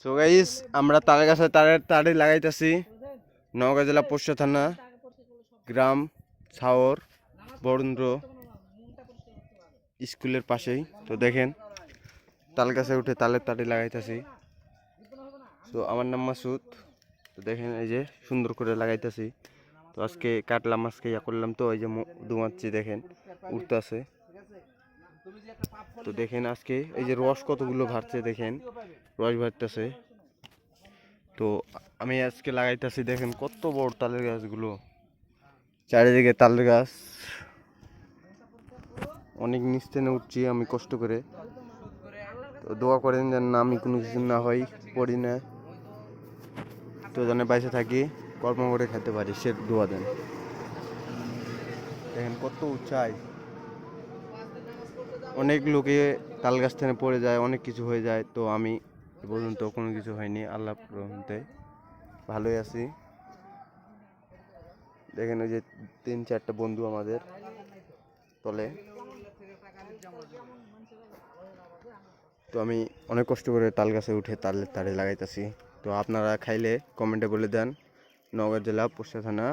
So guys আমরা তাল গাছে তাড়ি লাগাইতেছি। নওগাঁ জেলা পোস্টা থানা, গ্রাম ছাওর বরেন্দ্র স্কুলের পাশেই। তো দেখেন তাল গাছে উঠে তালের তাড়ি লাগাইতেছি। তো আমার নাম মাসুদ। তো দেখেন এই যে সুন্দর করে লাগাইতেছি। তো আজকে কাটলাম, আজকে ইয়া করলাম, তো এই যে ধুমাচ্ছি, দেখেন উঠতে আছে। তো দেখেন আজকে এই যে রস কতগুলো ভারছে, দেখেন রস ভারতেছে। তো আমি আজকে লাগাইতেছি, দেখেন কত বড় তালের গাছগুলো, চারিদিকে তালের গাছ। অনেক নিচ টেনে উঠছি আমি কষ্ট করে। তো দোয়া করেন যেন না আমি কোনো কিছু না হয়, পড়ি না, তো যেন বাইসে থাকি, কর্ম করে খেতে পারি, সে দোয়া দেন। দেখেন কত উচ্চাই, অনেক লোকে তাল গাছ থেকে পড়ে যায়, অনেক কিছু হয়ে যায়। তো আমি এ পর্যন্ত কোনো কিছু হয়নি, আল্লাহ রহমতে ভালোই আছি। দেখেন ওই যে 3-4টা বন্ধু আমাদের তলে। তো আমি অনেক কষ্ট করে তাল গাছে উঠে তালের তাড়ি লাগাইতেছি। তো আপনারা খাইলে কমেন্টে বলে দেন। নওগাঁ জেলা পোস্টা থানা,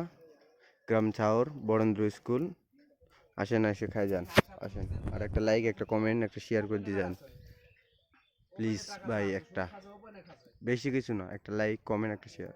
গ্রাম ছাওর বরেন্দ্র স্কুল। আসেন, এসে খাই যান, আসেন। আর একটা লাইক, একটা কমেন্ট, একটা শেয়ার করে দিয়ে যান প্লিজ ভাই। একটা বেশি কিছু না, একটা লাইক, কমেন্ট, একটা শেয়ার।